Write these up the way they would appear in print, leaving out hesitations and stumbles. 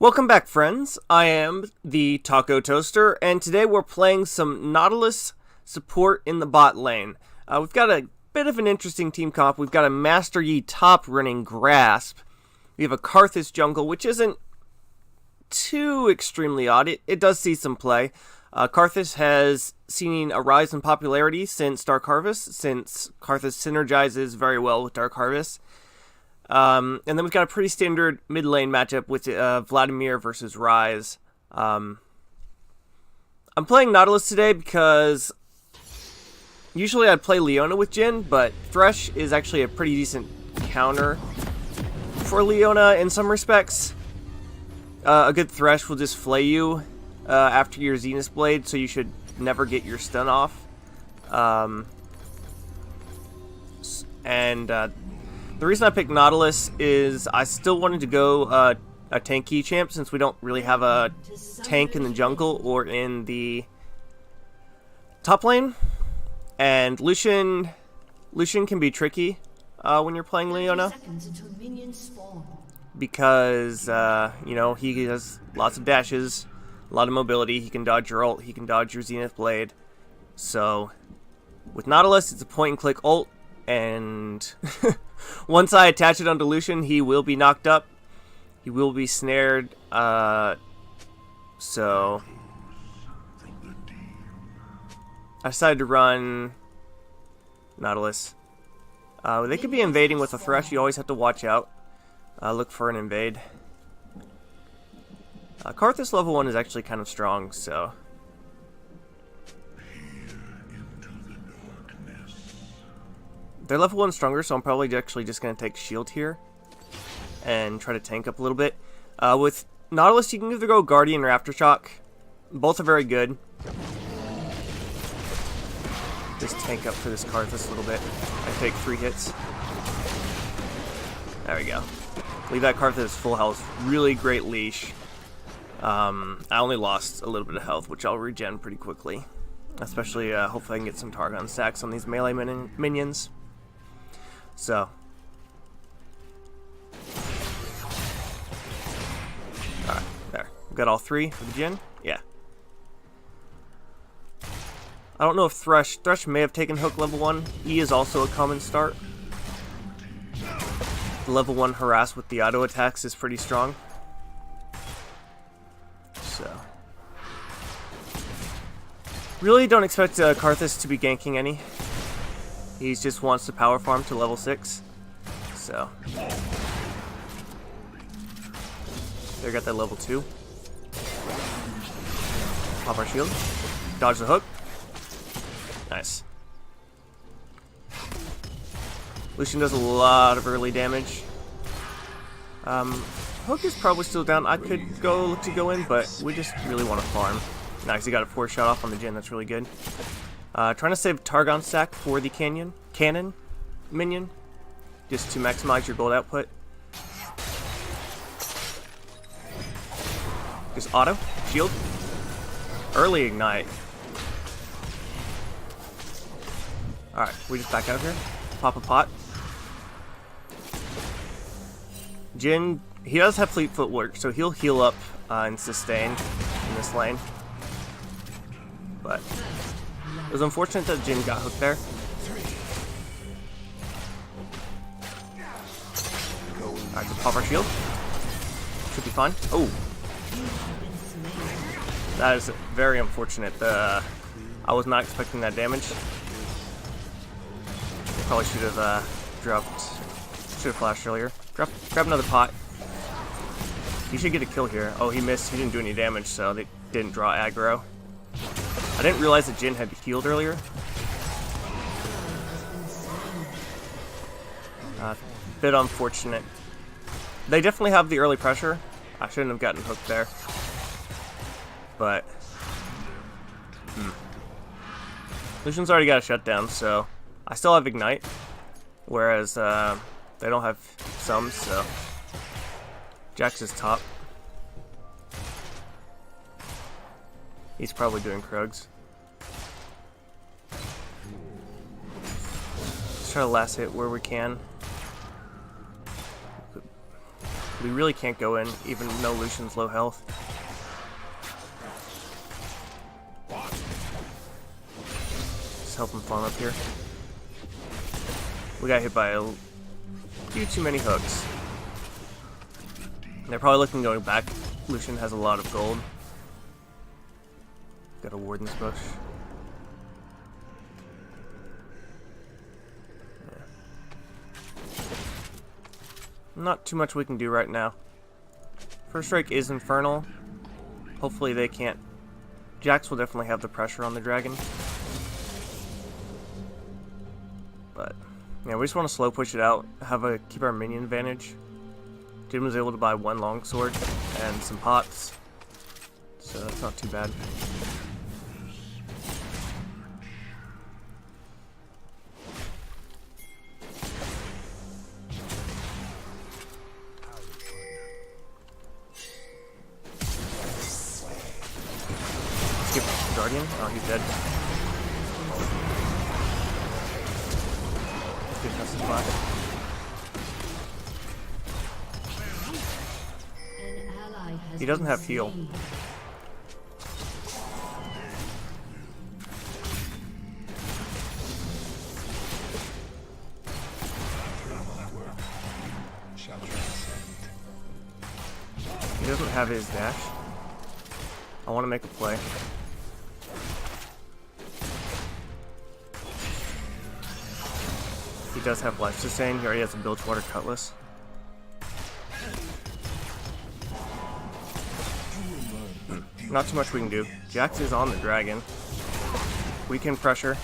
Welcome back, friends. I am the Taco Toaster, and today we're playing some Nautilus support in the bot lane. We've got a bit of an interesting team comp. We've got a Master Yi top running Grasp. We have a Karthus jungle, which isn't too extremely odd. It does see some play. Karthus has seen a rise in popularity since Dark Harvest, since Karthus synergizes very well with Dark Harvest. And then we've got a pretty standard mid lane matchup with Vladimir versus Ryze. I'm playing Nautilus today because usually I'd play Leona with Jhin, but Thresh is actually a pretty decent counter for Leona in some respects. A good Thresh will just flay you after your Zenith Blade, so you should never get your stun off. The reason I picked Nautilus is I still wanted to go a tanky champ since we don't really have a tank in the jungle or in the top lane. And Lucian can be tricky when you're playing Leona because you know, he has lots of dashes, a lot of mobility. He can dodge your ult, he can dodge your Zenith Blade. So with Nautilus, it's a point and click ult, and once I attach it onto Lucian, he will be knocked up. He will be snared. So I decided to run Nautilus. They could be invading with a Thresh. You always have to watch out. Look for an invade. Karthus level 1 is actually kind of strong, so they're level 1 stronger, so I'm probably actually just going to take shield here and try to tank up a little bit. With Nautilus, you can either go Guardian or Aftershock. Both are very good. Just tank up for this Karthus a little bit. I take 3 hits. There we go. Leave that Karthus full health. Really great leash. I only lost a little bit of health, which I'll regen pretty quickly. Especially, hopefully I can get some Targon stacks on these melee minions. So, alright, there. We've got all 3 for the Jhin. Yeah. I don't know if Thresh may have taken hook level 1. E is also a common start. The level 1 harass with the auto attacks is pretty strong. So, really don't expect Karthus to be ganking any. He just wants to power farm to level 6. So, they got that level 2. Pop our shield. Dodge the hook. Nice. Lucian does a lot of early damage. Hook is probably still down. I could look to go in, but we just really want to farm. Nice, he got a 4 shot off on the Jhin. That's really good. Trying to save Targon stack for the cannon minion, just to maximize your gold output. Just auto, shield, early ignite. Alright, we just back out here, pop a pot. Jhin, he does have fleet footwork, so he'll heal up and sustain in this lane. But it was unfortunate that Jhin got hooked there. Alright, so pop our shield. Should be fine. Oh! That is very unfortunate. I was not expecting that damage. Probably should have flashed earlier. Grab another pot. He should get a kill here. Oh, he missed. He didn't do any damage, so they didn't draw aggro. I didn't realize that Jhin had healed earlier. Bit unfortunate. They definitely have the early pressure. I shouldn't have gotten hooked there. But Lucian's already got a shutdown, so I still have Ignite. Whereas they don't have some, so Jax is top. He's probably doing Krugs. Let's try to last hit where we can. We really can't go in, even though Lucian's low health. Just help him farm up here. We got hit by a few too many hooks. They're probably looking going back. Lucian has a lot of gold. Got a ward in this bush. Not too much we can do right now. First strike is infernal. Hopefully they can't. Jax will definitely have the pressure on the dragon. But yeah, we just want to slow push it out, keep our minion advantage. Jhin was able to buy one longsword and some pots, so that's not too bad. Skip Guardian. Oh, he's dead. Good test spot. He doesn't have heal. He doesn't have his dash. I want to make a play. He does have life sustain. He already has a Bilgewater Cutlass. Not too much we can do. Jax is on the dragon. We can pressure.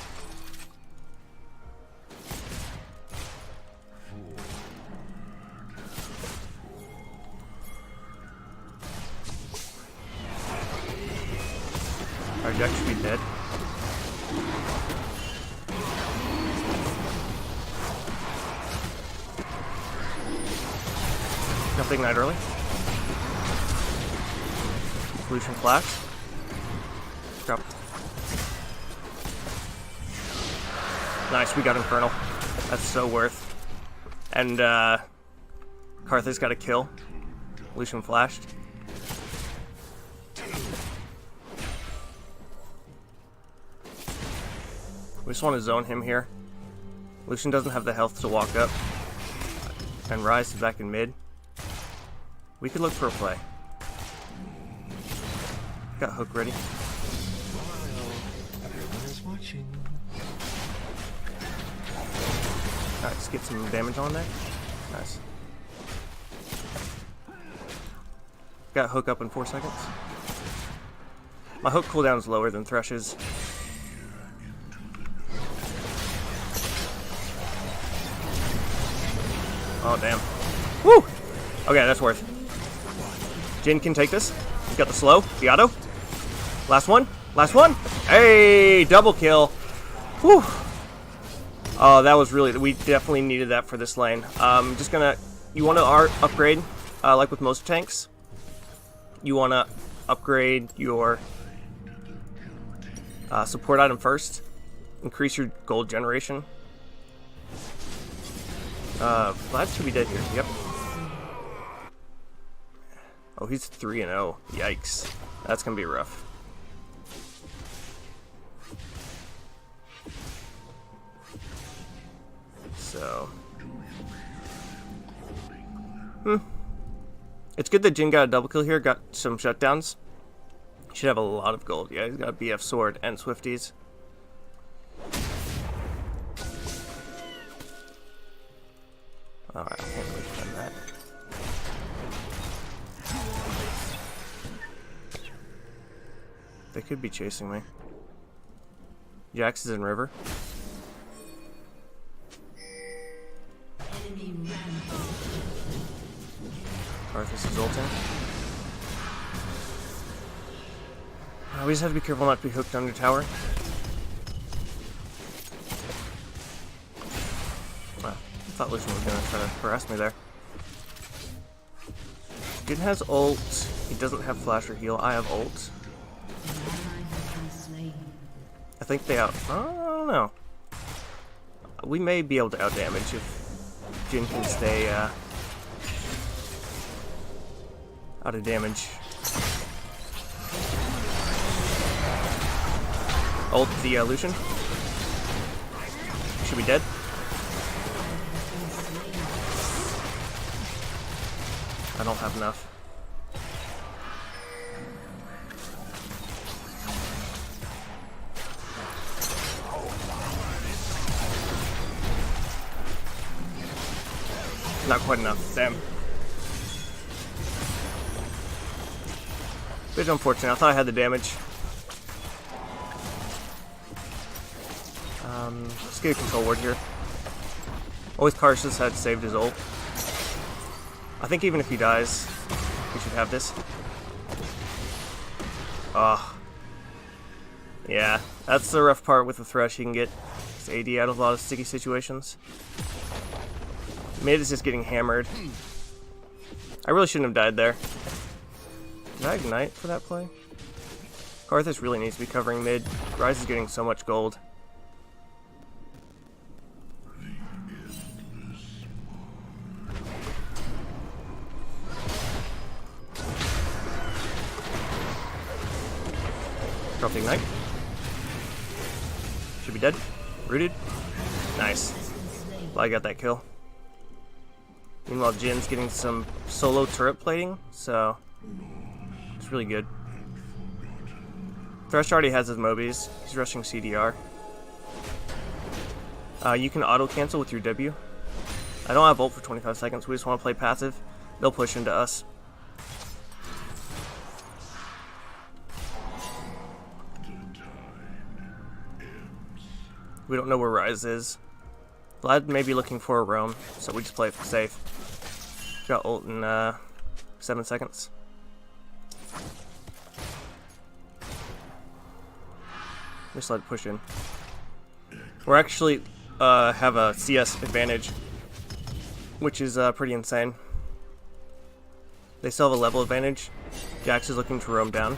Our Jax should be dead. Nothing night early. Lucian flash. Drop. Nice, we got Infernal. That's so worth. And Karthus got a kill. Lucian flashed. We just want to zone him here. Lucian doesn't have the health to walk up. And Ryze is back in mid. We could look for a play. Got hook ready. Alright, let's get some damage on there. Nice. Got hook up in 4 seconds. My hook cooldown is lower than Thresh's. Oh, damn. Woo! Okay, that's worth. Jhin can take this. He's got the slow. The auto. Last one. Last one. Hey, double kill. Whew. Oh, that was really... We definitely needed that for this lane. Just gonna... You want to upgrade, like with most tanks. You want to upgrade your support item first. Increase your gold generation. Vlad should be dead here. Yep. Oh, he's 3-0. Yikes. That's gonna be rough. So... It's good that Jhin got a double kill here, got some shutdowns. Should have a lot of gold. Yeah, he's got a BF sword and Swifties. Alright, I can't really defend that. They could be chasing me. Jax is in river. Karthus is ulting. We just have to be careful not to be hooked under tower. Wow, I thought Lucian was going to try to harass me there. Jhin has ult. He doesn't have flash or heal. I have ult. I think they I don't know. We may be able to outdamage if Jhin can stay Out of damage. Ult the Lucian. Should be dead. I don't have enough. Not quite enough. Damn. Bit unfortunate. I thought I had the damage. Let's get a control ward here. Always cautious had saved his ult. I think even if he dies, we should have this. Yeah, that's the rough part with the Thresh. He can get his AD out of a lot of sticky situations. Mid is just getting hammered. I really shouldn't have died there. Did I ignite for that play? Karthus really needs to be covering mid. Ryze is getting so much gold. Drop the ignite. Should be dead. Rooted. Nice. Well, I got that kill. Meanwhile, Jhin's getting some solo turret plating, so it's really good. Thresh already has his Mobies. He's rushing CDR. You can auto-cancel with your W. I don't have ult for 25 seconds. We just want to play passive. They'll push into us. We don't know where Ryze is. Vlad may be looking for a roam, so we just play it safe. Got ult in 7 seconds. Just let it push in. We're actually have a CS advantage, which is pretty insane. They still have a level advantage. Jax is looking to roam down.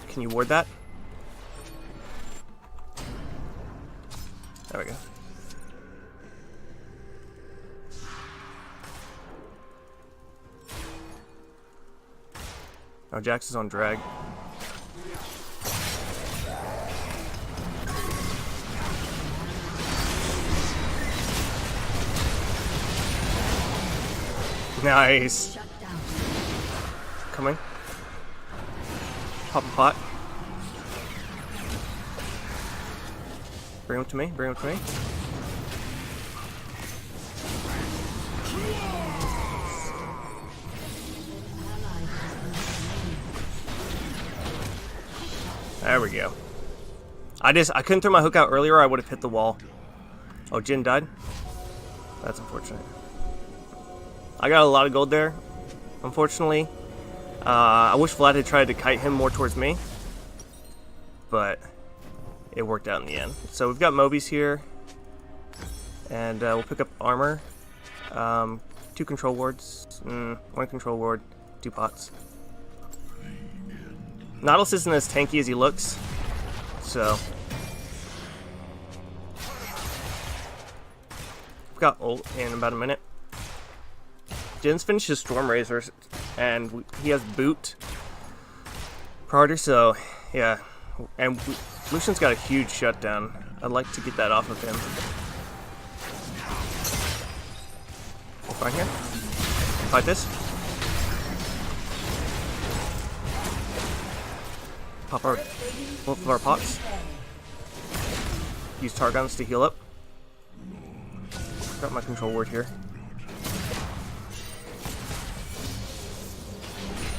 Can you ward that? There we go. Oh, Jax is on drag. Nice. Coming. Pop a pot. Bring him to me, bring him to me. There we go. I couldn't throw my hook out earlier, I would have hit the wall. Oh, Jhin died? That's unfortunate. I got a lot of gold there, unfortunately. I wish Vlad had tried to kite him more towards me, but it worked out in the end. So we've got Mobies here, and we'll pick up armor. 2 control wards, 1 control ward, 2 pots. Nautilus isn't as tanky as he looks, so we've got ult in about a minute. Jhin's finished his Storm Razor, and he has boot Priority, so yeah. And Lucian's got a huge shutdown. I'd like to get that off of him. Right here. Fight this. Pop both of our pots. Use tar guns to heal up. Got my control ward here.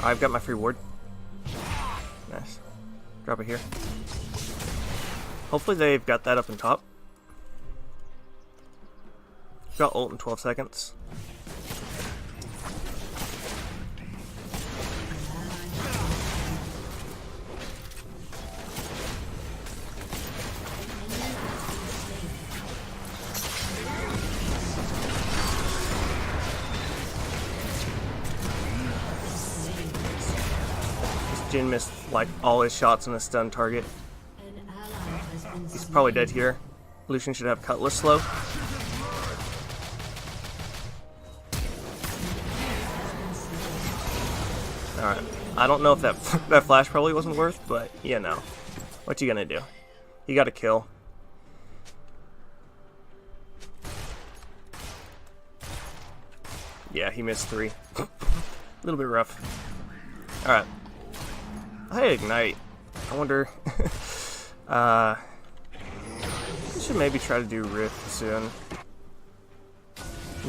I've got my free ward. Nice. Drop it here. Hopefully they've got that up on top. Got ult in 12 seconds. Jhin missed like all his shots on a stun target. He's probably dead here. Lucian should have Cutlass slow. Alright. I don't know if that that flash probably wasn't worth, but you know. What you gonna do? You gotta kill. Yeah, he missed 3. A little bit rough. Alright. I ignite. I wonder... I should maybe try to do Rift soon.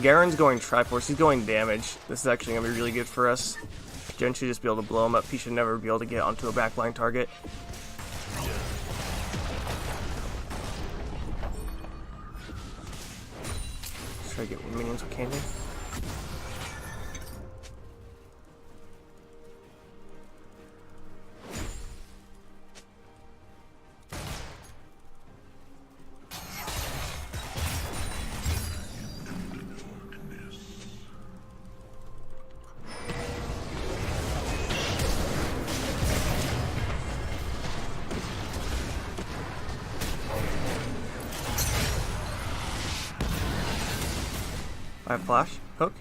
Garen's going Triforce. He's going damage. This is actually going to be really good for us. Jhin should just be able to blow him up. He should never be able to get onto a backline target. Let's try to get minions we can here. I have flash, hook.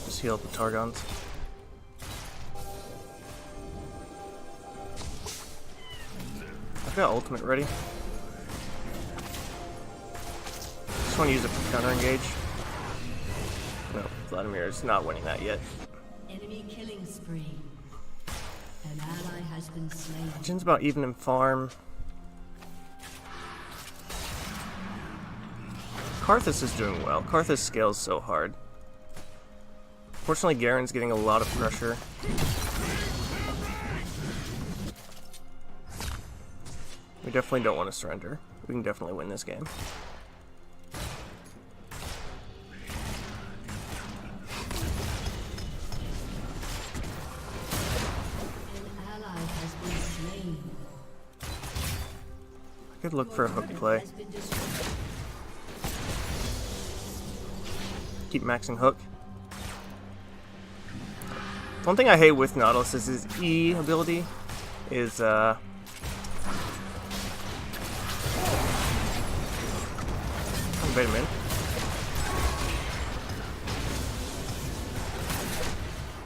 Just heal up the Targons. I've got ultimate ready. Just want to use it for counter engage. No, Vladimir is not winning that yet. Enemy killing spree. An ally has been slain. Jin's about even in farm. Karthus is doing well. Karthus scales so hard. Fortunately, Garen's getting a lot of pressure. We definitely don't want to surrender. We can definitely win this game. I could look for a hook play. Keep maxing hook. One thing I hate with Nautilus is his E ability is I'll bait him in.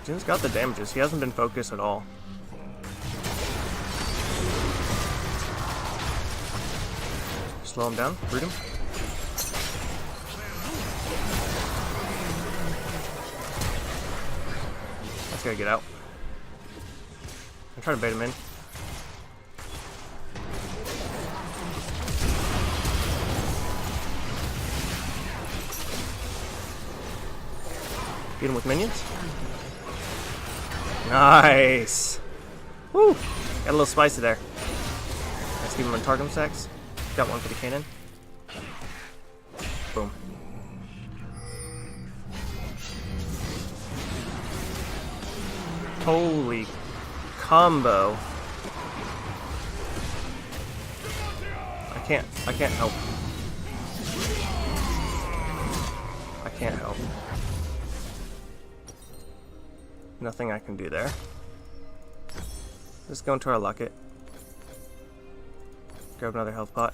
Jin's got the damages. He hasn't been focused at all. Slow him down, root him. That's gotta get out. I'm trying to bait him in. Beat him with minions. Nice! Woo! Got a little spicy there. Let's give him a Targum stacks. Got one for the cannon. Boom. Holy combo. I can't help. I can't help. Nothing I can do there. Let's go into our locket. Grab another health pot.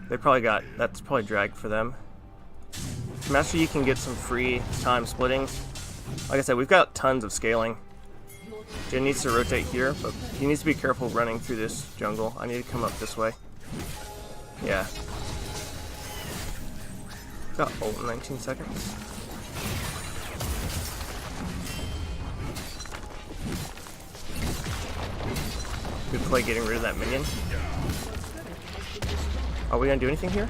They probably got, that's probably drag for them. Master Yi can get some free time splitting. Like I said, we've got tons of scaling. Jhin needs to rotate here, but he needs to be careful running through this jungle. I need to come up this way. Yeah. Got ult in 19 seconds. Good play getting rid of that minion. Are we gonna do anything here?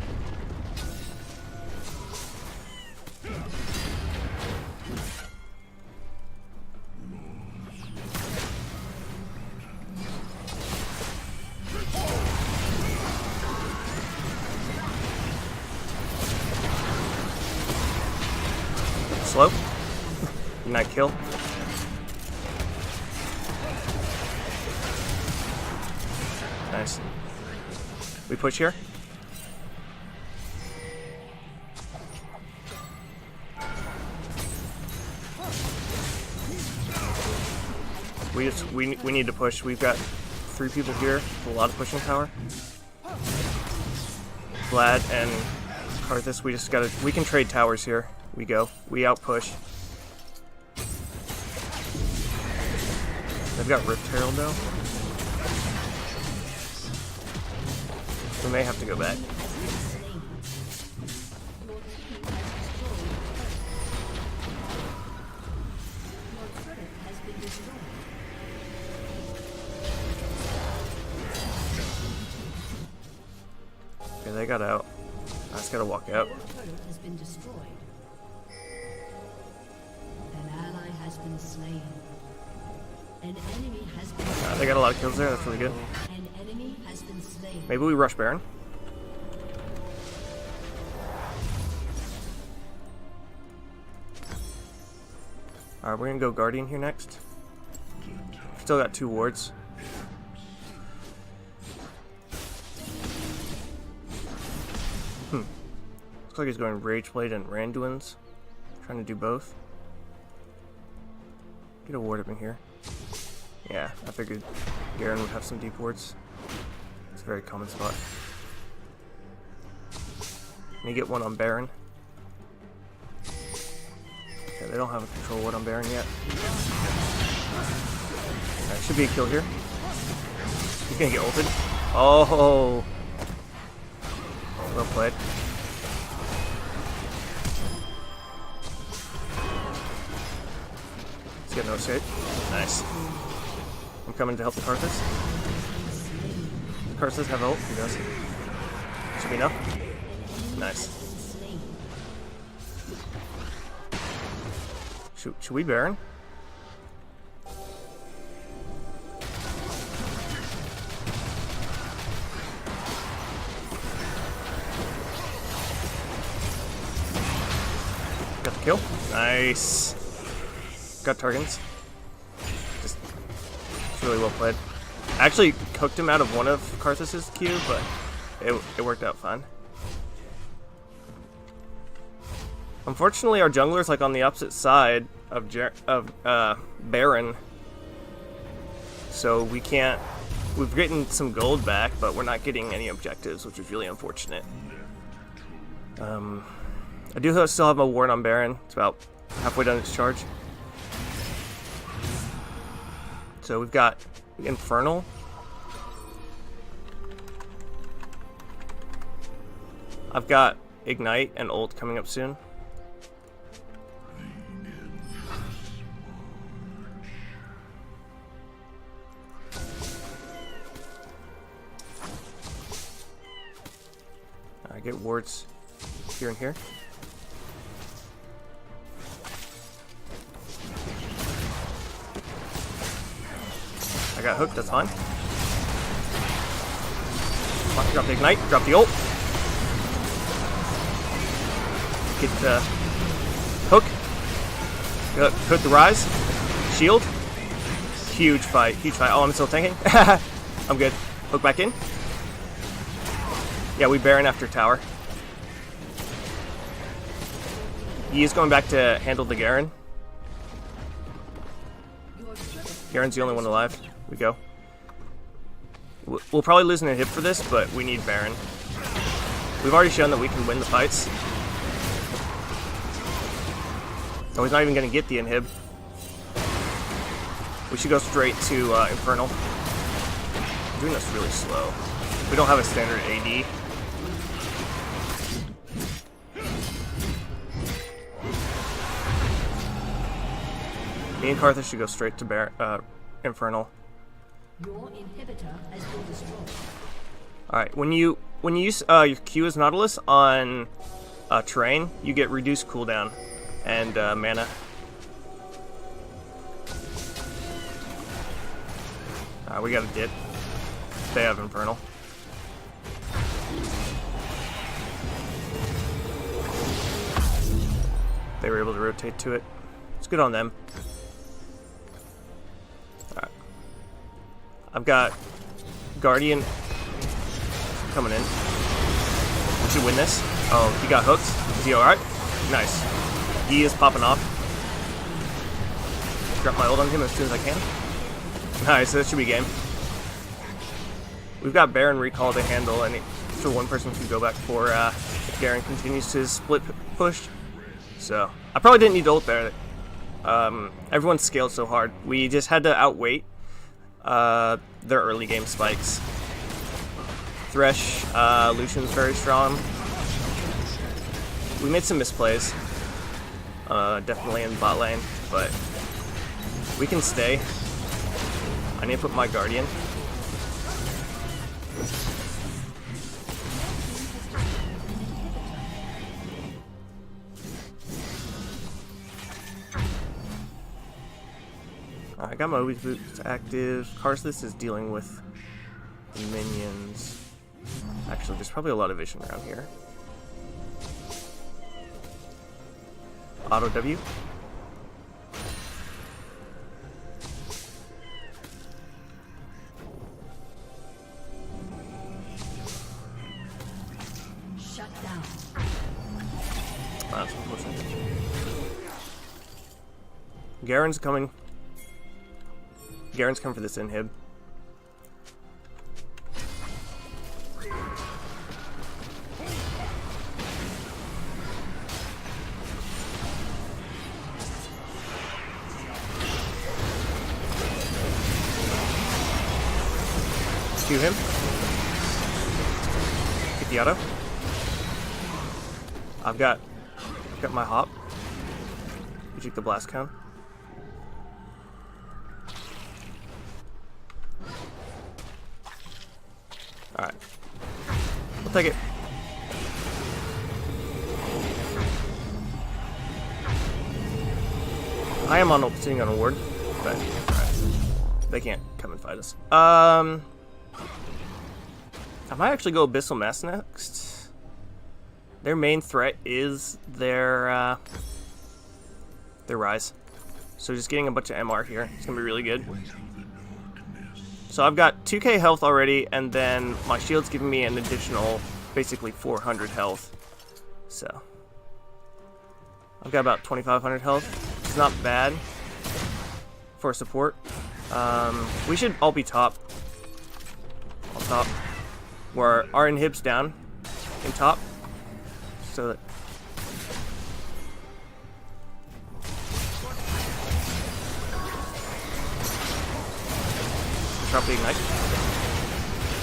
Slow. Night kill. Nice. We push here. We need to push. We've got 3 people here. A lot of pushing power. Vlad and Karthus, we can trade towers here. We out push. They've got Rift Herald though. We may have to go back. Okay, they got out. I just gotta walk out. Has been destroyed. An ally has been slain. An enemy has been They got a lot of kills there. That's really good. An enemy has been slain. Maybe we rush Baron. Alright, we're gonna go Guardian here next. Still got 2 wards. Looks like he's going Rageblade and Randuin's. Trying to do both. Get a ward up in here. Yeah, I figured Garen would have some deep wards. It's a very common spot. And you get one on Baron. Okay, they don't have a control ward on Baron yet. Alright, should be a kill here. He's gonna get ulted. Oh! Well played. Let's get no escape. Nice. I'm coming to help the Karthus. Karthus have ult? He does. Should be enough. Nice. Should we Baron? Got the kill. Nice. Got targets. Just really well played. I actually cooked him out of one of Karthus's Q, but it worked out fine. Unfortunately, our jungler's like on the opposite side of Baron, so we can't. We've gotten some gold back, but we're not getting any objectives, which is really unfortunate. I do still have my ward on Baron. It's about halfway done its charge. So we've got Infernal. I've got Ignite and ult coming up soon. I get wards here and here. I got hooked, that's fine. Drop the ignite, drop the ult. Get the hook. Hook the rise. Shield. Huge fight, huge fight. Oh, I'm still tanking. I'm good. Hook back in. Yeah, we Baron after tower. He is going back to handle the Garen. Garen's the only one alive. We go. We'll probably lose an inhib for this, but we need Baron. We've already shown that we can win the fights. Oh, he's not even going to get the inhib. We should go straight to Infernal. I'm doing this really slow. We don't have a standard AD. Me and Karthus should go straight to Infernal. Your inhibitor has been destroyed. Alright, when you use your Q as Nautilus on terrain, you get reduced cooldown and mana. We got a dip. They have Infernal. They were able to rotate to it. It's good on them. Alright. I've got Guardian coming in. We should win this. Oh, he got hooked. Is he alright? Nice. He is popping off. Drop my ult on him as soon as I can. Nice, that should be game. We've got Baron recall to handle, and so one person can go back for if Garen continues to split push. So I probably didn't need to ult there. Everyone scaled so hard. We just had to outweight their early game spikes. Thresh, Lucian's very strong. We made some misplays, definitely in bot lane, but we can stay. I need to put my Guardian. I got my weak boots active. Karthus is dealing with the minions. Actually, there's probably a lot of vision around here. Auto W. Shut down. That's unfortunate. Garen's coming. Garen's coming for this inhib. Skew him. Get the auto. I've got my hop. You take the blast cone. Alright. We'll take it. I am sitting on a ward, but alright. They can't come and fight us. I might actually go Abyssal Mass next. Their main threat is their Rise. So just getting a bunch of MR here. It's gonna be really good. So I've got 2k health already, and then my shield's giving me an additional, basically 400 health. So I've got about 2,500 health. It's not bad for support. We should all be top. On top. Where our inhib's down in top. So that drop the ignite.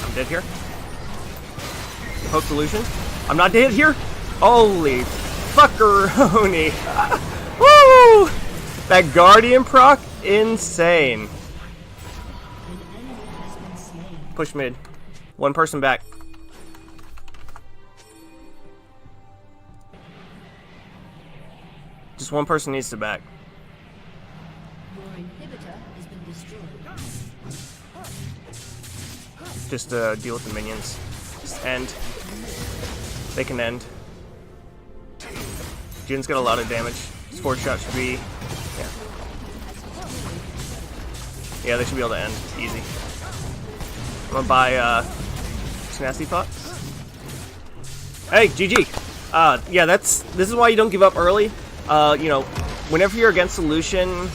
I'm dead here. Poke the Lucian. I'm not dead here. Holy fuckeroni. Woo! That Guardian proc, insane. Push mid. One person back. Just one person needs to back. Your inhibitor has been destroyed. Just deal with the minions. Just end. They can end. Jhin's got a lot of damage. His 4 shot should be... Yeah. Yeah, they should be able to end. Easy. I'm gonna buy Snasty Pot. Hey, GG. Yeah, this is why you don't give up early. You know, whenever you're against the Lucian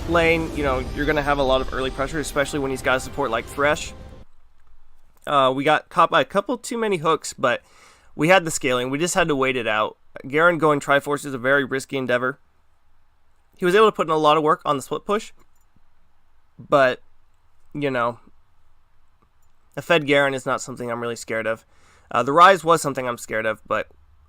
lane, you know, you're gonna have a lot of early pressure, especially when he's got a support like Thresh. We got caught by a couple too many hooks, but we had the scaling. We just had to wait it out. Garen going Triforce is a very risky endeavor. He was able to put in a lot of work on the split push, but, you know, a fed Garen is not something I'm really scared of. The Rise was something I'm scared of, but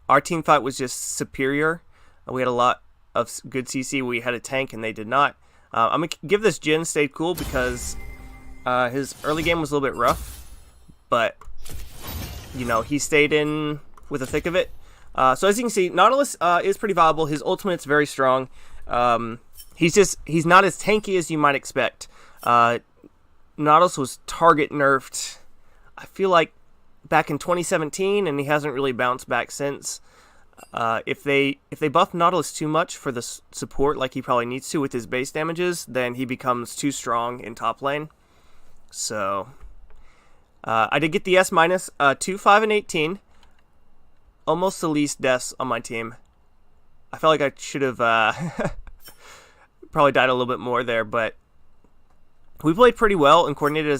our team fight was just superior. We had a lot of good CC. We had a tank, and they did not. I'm going to give this Jhin stayed cool because his early game was a little bit rough, but, you know, he stayed in with the thick of it. So as you can see, Nautilus is pretty viable. His ultimate's very strong. He's not as tanky as you might expect. Nautilus was target nerfed, I feel like, back in 2017, and he hasn't really bounced back since. If they buff Nautilus too much for the support, like he probably needs to with his base damages, then he becomes too strong in top lane. So I did get the S-, 2, 5, and 18. Almost the least deaths on my team. I felt like I should have probably died a little bit more there, but we played pretty well and coordinated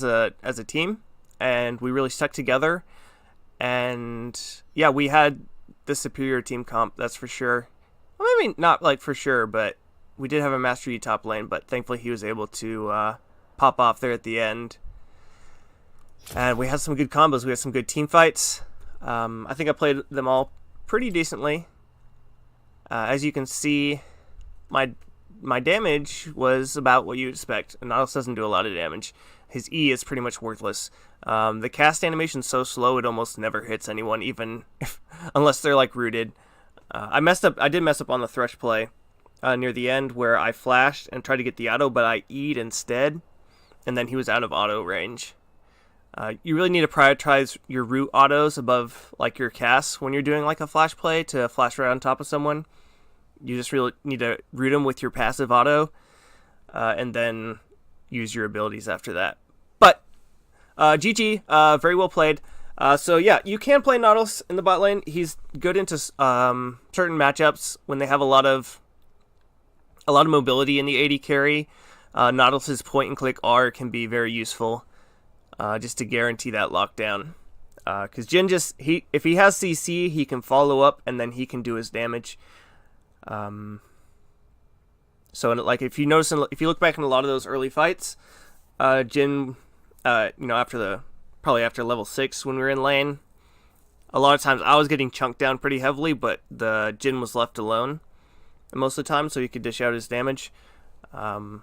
as a team. and we really stuck together. And yeah, we had the superior team comp, that's for sure. Well, maybe not like for sure, but we did have a Master Yi top lane, but thankfully he was able to pop off there at the end. And we had some good combos. We had some good team fights. I think I played them all pretty decently. As you can see, my damage was about what you'd expect. Nautilus doesn't do a lot of damage. His E is pretty much worthless. The cast animation's so slow it almost never hits anyone, even unless they're like rooted. I did mess up on the Thresh play near the end where I flashed and tried to get the auto, but I E'd instead, and then he was out of auto range. You really need to prioritize your root autos above like your casts when you're doing like a flash play to flash right on top of someone. You just really need to root them with your passive auto, and then use your abilities after that. But GG, very well played. So yeah, you can play Nautilus in the bot lane. He's good into certain matchups when they have a lot of mobility in the AD carry. Nautilus's point and click R can be very useful, just to guarantee that lockdown. Because Jhin if he has CC, he can follow up and then he can do his damage. So like if you notice, if you look back in a lot of those early fights, Jhin, probably after level 6 when we were in lane, a lot of times I was getting chunked down pretty heavily, but the Jhin was left alone most of the time, so he could dish out his damage. And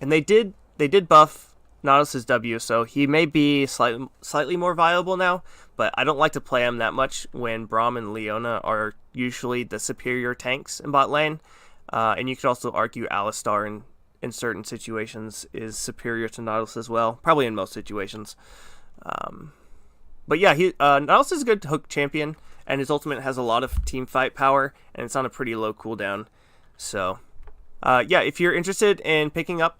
they did buff Nautilus's W, so he may be slightly more viable now, but I don't like to play him that much when Braum and Leona are usually the superior tanks in bot lane. And you could also argue Alistar in certain situations is superior to Nautilus as well, probably in most situations. But yeah, Nautilus is a good hook champion, and his ultimate has a lot of team fight power, and it's on a pretty low cooldown. So yeah, if you're interested in picking up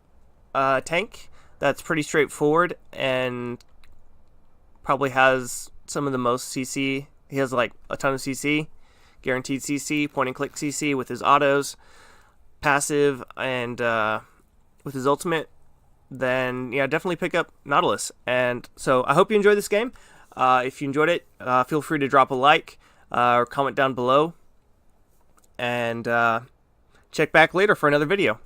a tank that's pretty straightforward and probably has some of the most CC, he has like a ton of CC, guaranteed CC, point and click CC with his autos, passive, and with his ultimate, then yeah, definitely pick up Nautilus. And so I hope you enjoyed this game. If you enjoyed it, feel free to drop a like or comment down below, and check back later for another video.